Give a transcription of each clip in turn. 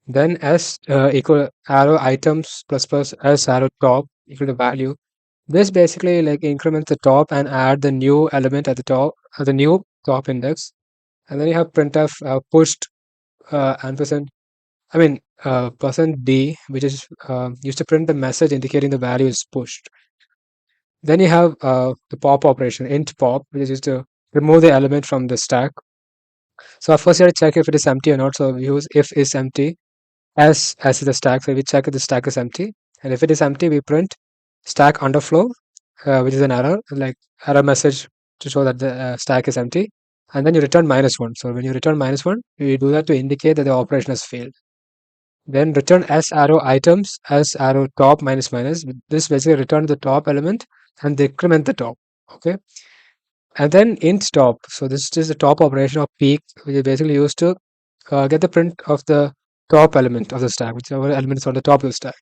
Then s equal arrow items plus plus s arrow top equal to value. This basically like increments the top and add the new element at the top, the new top index. And then you have printf pushed ampersand, I mean percent d, which is used to print the message indicating the value is pushed. Then you have the pop operation, int pop, which is used to remove the element from the stack. So first you have to check if it is empty or not. So we use if is empty as is the stack. So we check if the stack is empty, and if it is empty, we print stack underflow, which is an error, like error message to show that the stack is empty, and then you return -1. So when you return -1, you do that to indicate that the operation has failed. Then return s arrow items, s arrow top minus minus. This basically return the top element and decrement the top. Okay, and then int top. So this is the top operation of peek, which is basically used to get the print of the top element of the stack, whichever element is on the top of the stack.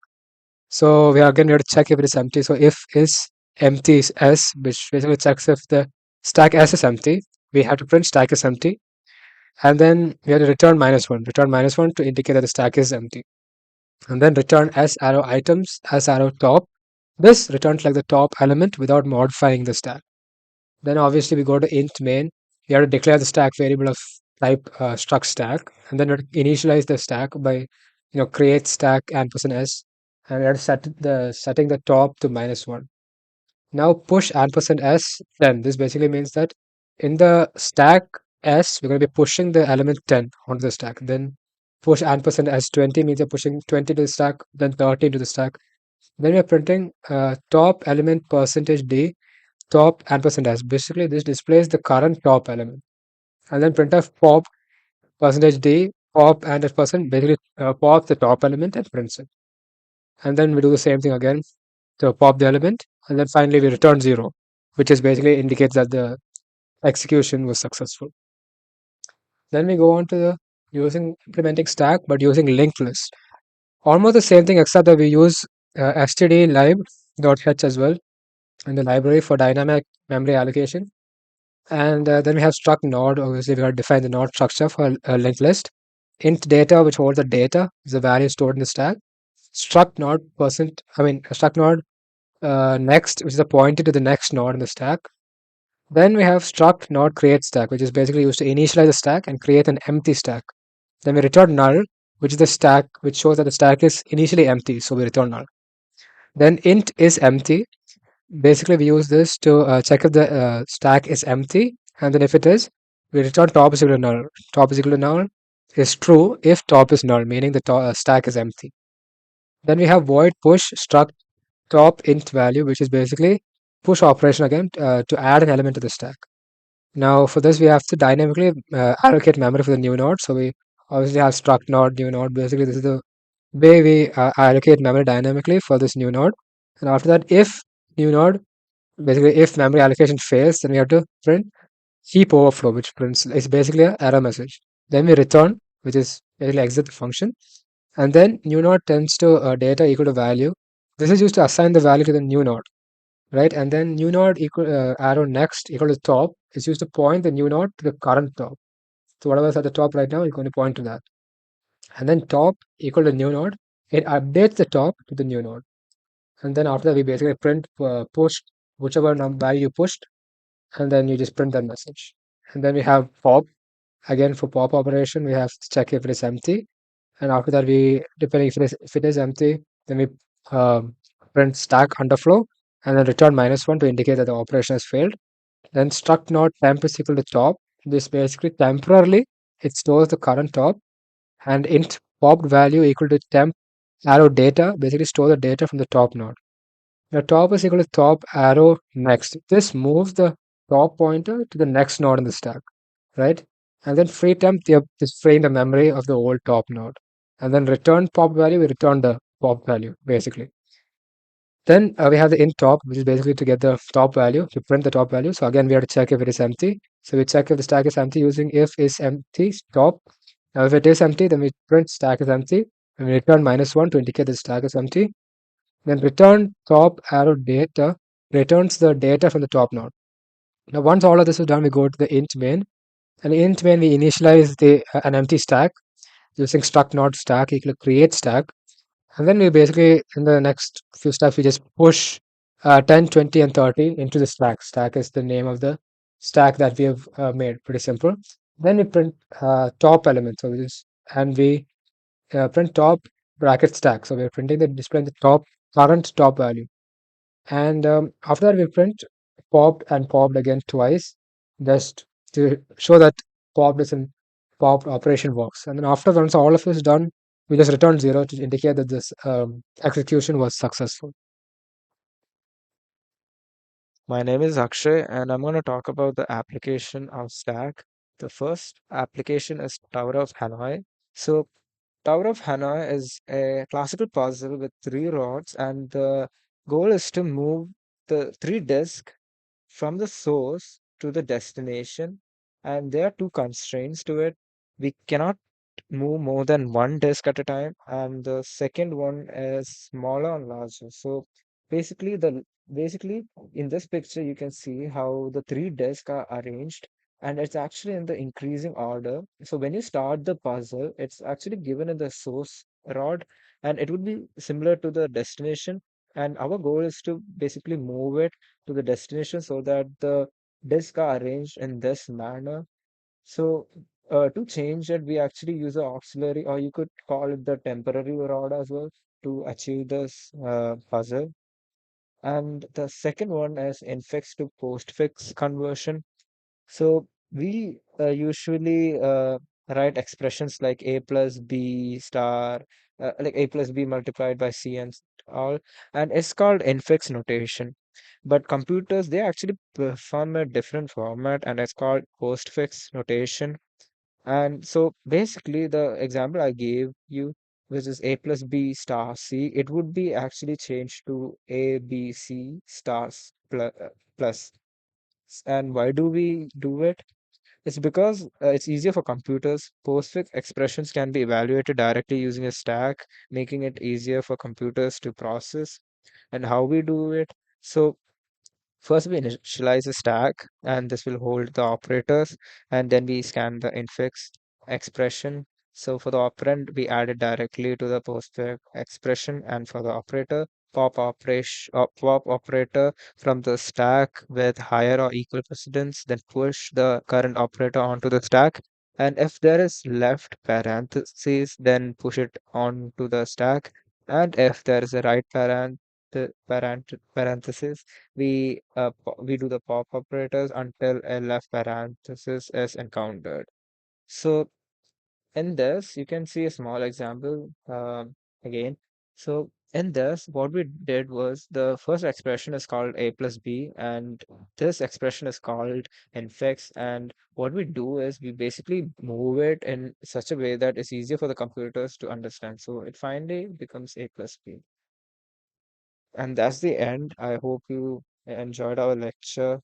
So we have to check if it is empty. So if is empty is s, which basically checks if the stack s is empty. We have to print stack is empty, and then we have to return -1. Return -1 to indicate that the stack is empty, and then return s arrow items, s arrow top. This returns like the top element without modifying the stack. Then obviously we go to int main. We have to declare the stack variable of type struct stack, and then we have to initialize the stack by create stack ampersand s, and we have to setting the top to -1. Now push ampersand s 10. This basically means that in the stack s we're going to be pushing the element 10 onto the stack. Then push ampersand s 20 means you're pushing 20 to the stack, then 30 to the stack. Then we're printing top element percentage d top ampersand s. Basically, this displays the current top element. And then printf pop percentage d pop and at percent basically pops the top element and prints it. And then we do the same thing again to pop the element. And then finally we return 0, which is basically indicates that the execution was successful. Then we go on to the using implementing stack but using linked list. Almost the same thing except that we use stdlib.h as well in the library for dynamic memory allocation. And then we have struct node. Obviously, we have to define the node structure for a linked list. Int data, which holds the data, is the value stored in the stack. Struct node struct node next, which is a pointer to the next node in the stack. Then we have struct node create stack, which is basically used to initialize the stack and create an empty stack. Then we return null, which is the stack which shows that the stack is initially empty, so we return null. Then int is empty. Basically, we use this to check if the stack is empty, and then if it is, we return top is equal to null. Top is equal to null is true if top is null, meaning the stack is empty. Then we have void push struct top int value, which is basically push operation again to add an element to the stack. Now for this, we have to dynamically allocate memory for the new node. So we obviously have struct node new node. Basically, this is the way we allocate memory dynamically for this new node. And after that, if new node, basically if memory allocation fails, then we have to print heap overflow, which prints is basically an error message. Then we return, which is basically exit the function, and then new node tends to data equal to value. This is used to assign the value to the new node, right? And then new node equal arrow next equal to top is used to point the new node to the current top. So whatever is at the top right now is going to point to that. And then top equal to new node, it updates the top to the new node. And then after that, we basically print push whichever value you pushed, and then you just print that message. And then we have pop. Again, for pop operation, we have to check if it is empty. And after that, depending if it is empty, then we print stack underflow and then return -1 to indicate that the operation has failed. Then struct node temp is equal to top. This basically temporarily it stores the current top, and int popped value equal to temp arrow data basically store the data from the top node. Now top is equal to top arrow next. This moves the top pointer to the next node in the stack, right? And then free temp is freeing the memory of the old top node. And then return pop value, we return the pop value basically. Then we have the int top, which is basically to get the top value, to print the top value. So again, we have to check if it is empty. So we check if the stack is empty using if is empty top. Now if it is empty, then we print stack is empty, and we return -1 to indicate the stack is empty. Then return top arrow data returns the data from the top node. Now once all of this is done, we go to the int main. And int main we initialize an empty stack. using struct node stack equal create stack. And then we basically, in the next few steps, we just push 10, 20, and 30 into the stack. Stack is the name of the stack that we have made. Pretty simple. Then we print top element. So we just, and we print top bracket stack. So we're printing the displaying the top current top value. And after that, we print popped and popped again twice, just to show that popped is in popped operation works. And then after once all of this is done, we just return 0 to indicate that this execution was successful. My name is Akshay, and I'm going to talk about the application of Stack. The first application is Tower of Hanoi. So, Tower of Hanoi is a classical puzzle with three rods, and the goal is to move the three disks from the source to the destination. And there are two constraints to it. We cannot move more than one disk at a time, and the second one is smaller and larger. So basically in this picture you can see how the three disks are arranged, and it's actually in the increasing order. So when you start the puzzle, it's actually given in the source rod, and it would be similar to the destination. And our goal is to basically move it to the destination so that the disks are arranged in this manner. So to change it, we actually use an auxiliary, or you could call it the temporary rod as well, to achieve this puzzle. And the second one is infix to postfix conversion. So we usually write expressions like a plus b star, like a plus b multiplied by c and all, and it's called infix notation. But computers, they actually perform a different format, and it's called postfix notation. And so basically, the example I gave you, which is a plus b star c, it would be actually changed to a b c stars plus. And why do we do it? It's because it's easier for computers. Postfix expressions can be evaluated directly using a stack, making it easier for computers to process. And how we do it? So first, we initialize a stack, and this will hold the operators, and then we scan the infix expression. So for the operand, we add it directly to the postfix expression, and for the operator, pop operator from the stack with higher or equal precedence, then push the current operator onto the stack. And if there is left parentheses, then push it onto the stack. And if there is a right parenthesis, we do the pop operators until a left parenthesis is encountered. So in this, you can see a small example again. So in this, what we did was the first expression is called a plus b, and this expression is called infix. And what we do is we basically move it in such a way that it's easier for the computers to understand. So it finally becomes a plus b. And that's the end. I hope you enjoyed our lecture.